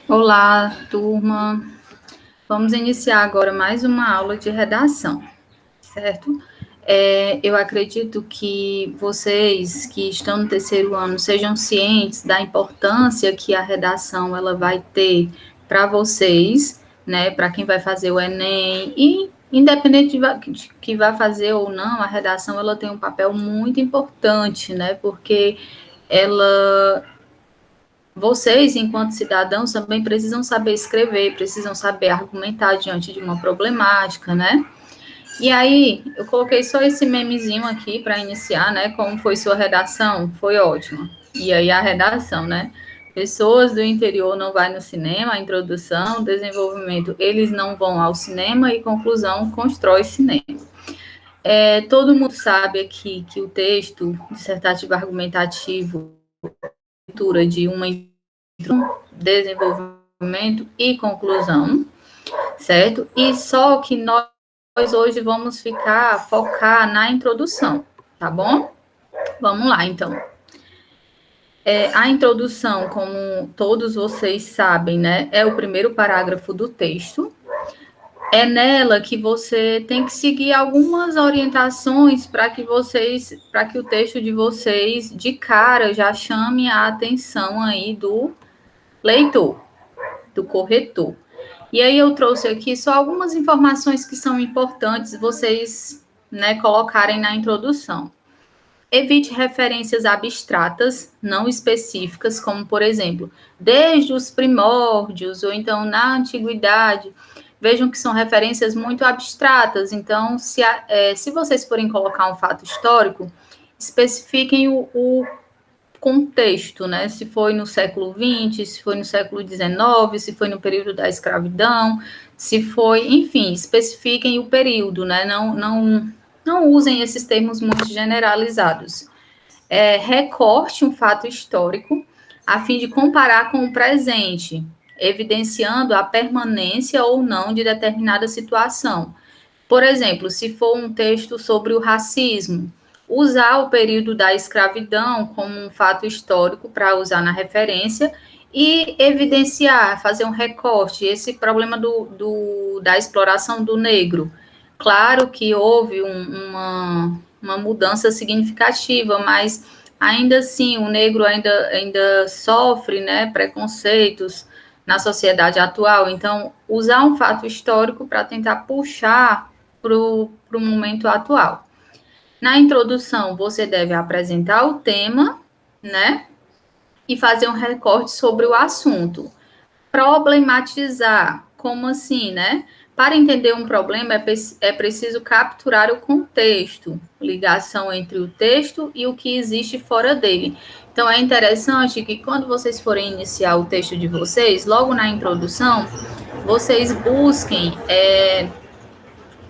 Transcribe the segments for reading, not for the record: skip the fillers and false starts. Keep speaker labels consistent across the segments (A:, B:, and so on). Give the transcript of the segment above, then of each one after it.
A: Olá, turma. Vamos iniciar agora mais uma aula de redação, certo? Eu acredito que vocês que estão no terceiro ano sejam cientes da importância que a redação ela vai ter para vocês, né? Para quem vai fazer o Enem e independente de que vá fazer ou não, a redação ela tem um papel muito importante, né? Porque ela vocês, enquanto cidadãos, também precisam saber escrever, precisam saber argumentar diante de uma problemática, né? E aí, eu coloquei só esse memezinho aqui para iniciar, né? Como foi sua redação? Foi ótima. E aí, a redação, né? Pessoas do interior não vai no cinema, introdução, desenvolvimento, eles não vão ao cinema e conclusão, constrói cinema. Todo mundo sabe aqui que o texto dissertativo argumentativo, leitura de uma desenvolvimento e conclusão, certo? E só que nós hoje vamos focar na introdução, tá bom? Vamos lá, então. A introdução, como todos vocês sabem, né, é o primeiro parágrafo do texto. É nela que você tem que seguir algumas orientações para que o texto de vocês, de cara, já chame a atenção aí do leitor, do corretor. E aí eu trouxe aqui só algumas informações que são importantes vocês, né, colocarem na introdução. Evite referências abstratas, não específicas, como, por exemplo, desde os primórdios ou então na antiguidade. Vejam que são referências muito abstratas. Então, se vocês forem colocar um fato histórico, especifiquem o contexto, né? Se foi no século XX, se foi no século XIX, se foi no período da escravidão, se foi, enfim, especifiquem o período, né? Não usem esses termos muito generalizados. Recorte um fato histórico a fim de comparar com o presente, evidenciando a permanência ou não de determinada situação. Por exemplo, se for um texto sobre o racismo, usar o período da escravidão como um fato histórico para usar na referência e evidenciar, fazer um recorte, esse problema da exploração do negro. Claro que houve uma mudança significativa, mas ainda assim o negro ainda sofre, né, preconceitos na sociedade atual. Então, usar um fato histórico para tentar puxar para o momento atual. Na introdução, você deve apresentar o tema, né? E fazer um recorte sobre o assunto. Problematizar, como assim, né? Para entender um problema, é preciso capturar o contexto, ligação entre o texto e o que existe fora dele. Então, é interessante que quando vocês forem iniciar o texto de vocês, logo na introdução, vocês busquem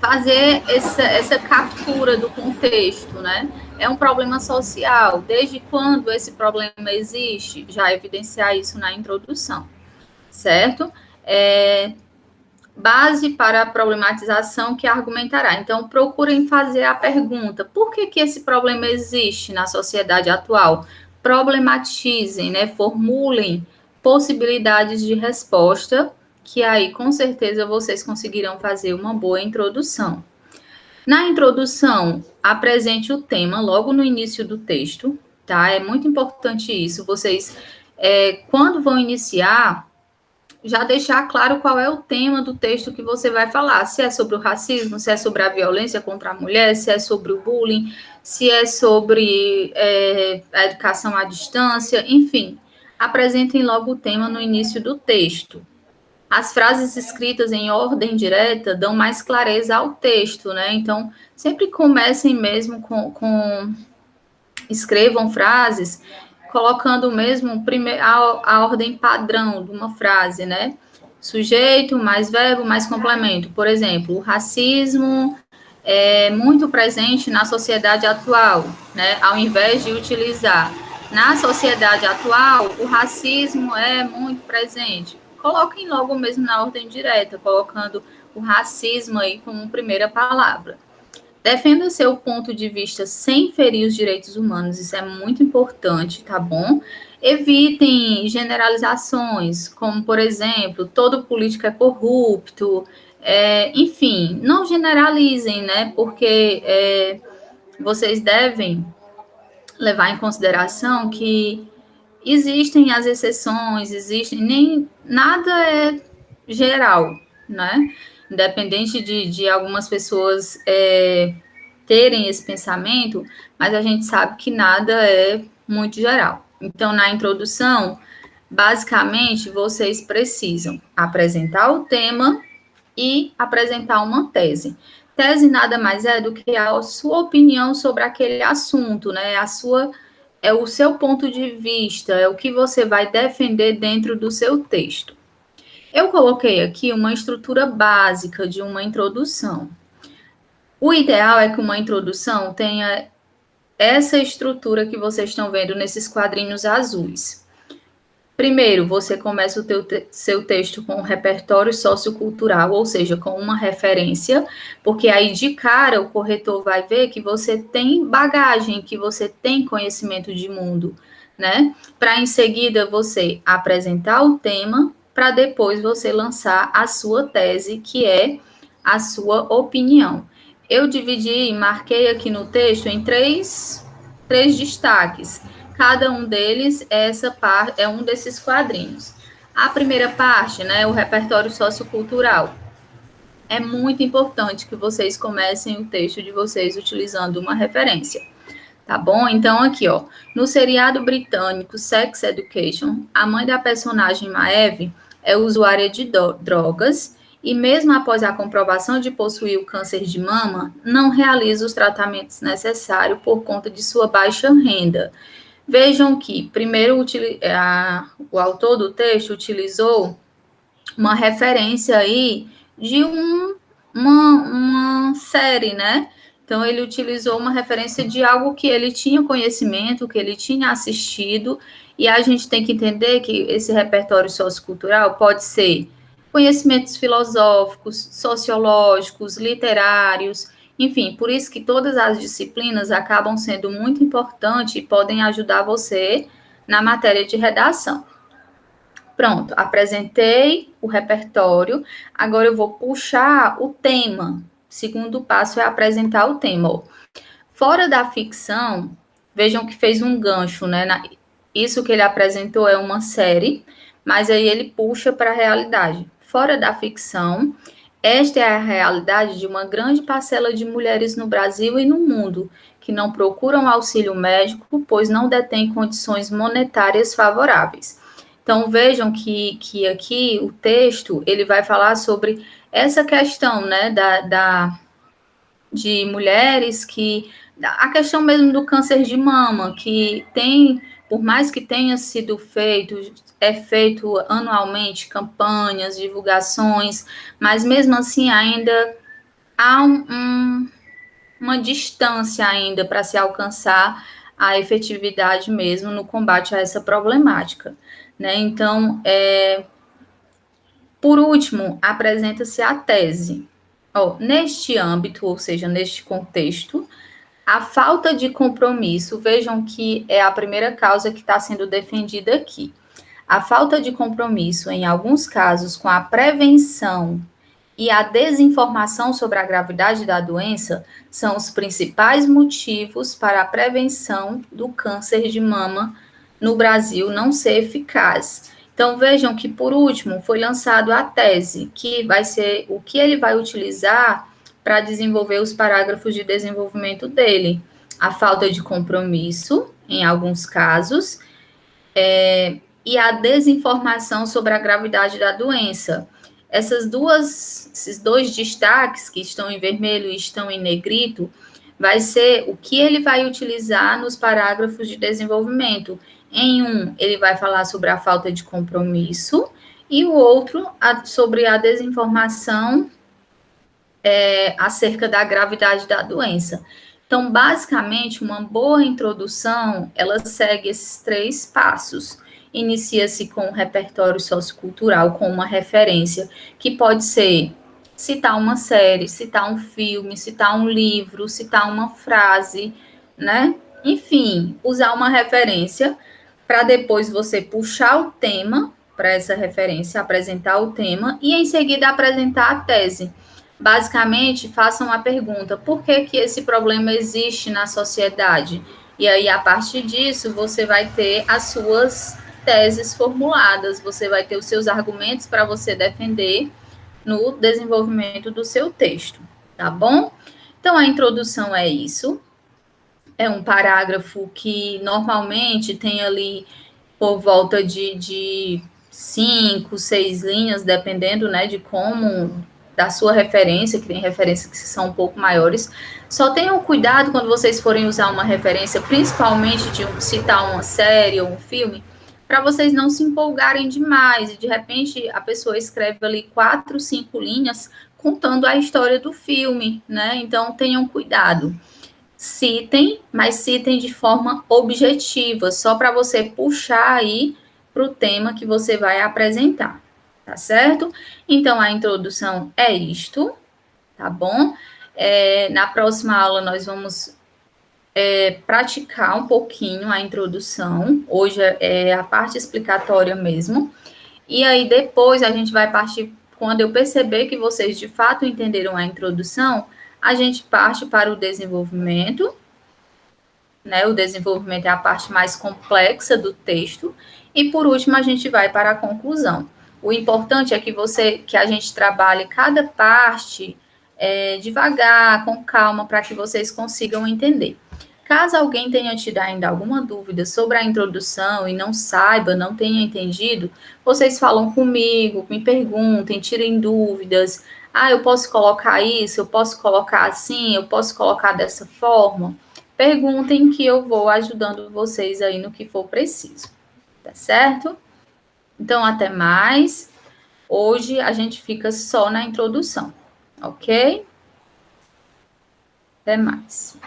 A: fazer essa captura do contexto, né? É um problema social. Desde quando esse problema existe? Já evidenciar isso na introdução, certo? Base para a problematização que argumentará. Então, procurem fazer a pergunta: por que esse problema existe na sociedade atual? Problematizem, né? Formulem possibilidades de resposta, que aí, com certeza, vocês conseguirão fazer uma boa introdução. Na introdução, apresente o tema logo no início do texto, tá? É muito importante isso. Vocês, quando vão iniciar, já deixar claro qual é o tema do texto que você vai falar. Se é sobre o racismo, se é sobre a violência contra a mulher, se é sobre o bullying, se é sobre a educação à distância, enfim. Apresentem logo o tema no início do texto. As frases escritas em ordem direta dão mais clareza ao texto, né? Então, sempre comecem mesmo escrevam frases colocando mesmo a ordem padrão de uma frase, né? Sujeito, mais verbo, mais complemento. Por exemplo, o racismo é muito presente na sociedade atual, né? Ao invés de utilizar na sociedade atual, o racismo é muito presente. Coloquem logo mesmo na ordem direta, colocando o racismo aí como primeira palavra. Defenda seu ponto de vista sem ferir os direitos humanos, isso é muito importante, tá bom? Evitem generalizações, como, por exemplo, todo político é corrupto, enfim, não generalizem, né? Porque vocês devem levar em consideração que existem as exceções, nem nada é geral, né? Independente de algumas pessoas terem esse pensamento, mas a gente sabe que nada é muito geral. Então, na introdução, basicamente, vocês precisam apresentar o tema e apresentar uma tese. Tese nada mais é do que a sua opinião sobre aquele assunto, né? É o seu ponto de vista, é o que você vai defender dentro do seu texto. Eu coloquei aqui uma estrutura básica de uma introdução. O ideal é que uma introdução tenha essa estrutura que vocês estão vendo nesses quadrinhos azuis. Primeiro, você começa o seu texto com um repertório sociocultural, ou seja, com uma referência, porque aí de cara o corretor vai ver que você tem bagagem, que você tem conhecimento de mundo, né? Para em seguida você apresentar o tema, para depois você lançar a sua tese, que é a sua opinião. Eu dividi e marquei aqui no texto em três destaques. Cada um deles é um desses quadrinhos. A primeira parte, né, o repertório sociocultural. É muito importante que vocês comecem o texto de vocês utilizando uma referência, tá bom? Então, aqui, ó, no seriado britânico Sex Education, a mãe da personagem Maeve é usuária de drogas e, mesmo após a comprovação de possuir o câncer de mama, não realiza os tratamentos necessários por conta de sua baixa renda. Vejam que, primeiro, o autor do texto utilizou uma referência aí de uma série, né? Então, ele utilizou uma referência de algo que ele tinha conhecimento, que ele tinha assistido, e a gente tem que entender que esse repertório sociocultural pode ser conhecimentos filosóficos, sociológicos, literários, enfim, por isso que todas as disciplinas acabam sendo muito importantes e podem ajudar você na matéria de redação. Pronto, apresentei o repertório, agora eu vou puxar o tema. Segundo passo é apresentar o tema. Fora da ficção, vejam que fez um gancho, né? Isso que ele apresentou é uma série, mas aí ele puxa para a realidade. Fora da ficção, esta é a realidade de uma grande parcela de mulheres no Brasil e no mundo, que não procuram auxílio médico, pois não detêm condições monetárias favoráveis. Então, vejam que aqui o texto, ele vai falar sobre essa questão, né, de mulheres que... A questão mesmo do câncer de mama, que tem, por mais que tenha sido feito, é feito anualmente campanhas, divulgações, mas mesmo assim ainda há uma distância ainda para se alcançar a efetividade mesmo no combate a essa problemática, né? Então, por último, apresenta-se a tese. Neste âmbito, ou seja, neste contexto, a falta de compromisso, vejam que é a primeira causa que está sendo defendida aqui. A falta de compromisso, em alguns casos, com a prevenção e a desinformação sobre a gravidade da doença são os principais motivos para a prevenção do câncer de mama no Brasil não ser eficaz. Então, vejam que, por último, foi lançado a tese, que vai ser o que ele vai utilizar para desenvolver os parágrafos de desenvolvimento dele. A falta de compromisso, em alguns casos, e a desinformação sobre a gravidade da doença. Esses dois destaques que estão em vermelho e estão em negrito, vai ser o que ele vai utilizar nos parágrafos de desenvolvimento. Em um, ele vai falar sobre a falta de compromisso, e o outro sobre a desinformação acerca da gravidade da doença. Então, basicamente, uma boa introdução, ela segue esses 3 passos. Inicia-se com um repertório sociocultural, com uma referência, que pode ser citar uma série, citar um filme, citar um livro, citar uma frase, né? Enfim, usar uma referência para depois você puxar o tema para essa referência, apresentar o tema e em seguida apresentar a tese. Basicamente, façam a pergunta: por que esse problema existe na sociedade? E aí, a partir disso, você vai ter as suas teses formuladas, você vai ter os seus argumentos para você defender no desenvolvimento do seu texto, tá bom? Então, a introdução é isso. É um parágrafo que normalmente tem ali por volta de 5, 6 linhas, dependendo, né, de como, da sua referência, que tem referências que são um pouco maiores. Só tenham cuidado quando vocês forem usar uma referência, principalmente de citar uma série ou um filme, para vocês não se empolgarem demais e de repente a pessoa escreve ali 4, 5 linhas contando a história do filme, né? Então tenham cuidado. Citem, mas citem de forma objetiva, só para você puxar aí para o tema que você vai apresentar, tá certo? Então, a introdução é isto, tá bom? Na próxima aula, nós vamos praticar um pouquinho a introdução, hoje é a parte explicatória mesmo, e aí depois a gente vai partir, quando eu perceber que vocês de fato entenderam a introdução, a gente parte para o desenvolvimento, né? O desenvolvimento é a parte mais complexa do texto. E por último, a gente vai para a conclusão. O importante é que a gente trabalhe cada parte devagar, com calma, para que vocês consigam entender. Caso alguém tenha tido ainda alguma dúvida sobre a introdução e não saiba, não tenha entendido, vocês falam comigo, me perguntem, tirem dúvidas. Ah, eu posso colocar isso, eu posso colocar assim, eu posso colocar dessa forma. Perguntem que eu vou ajudando vocês aí no que for preciso, tá certo? Então, até mais. Hoje a gente fica só na introdução, ok? Até mais.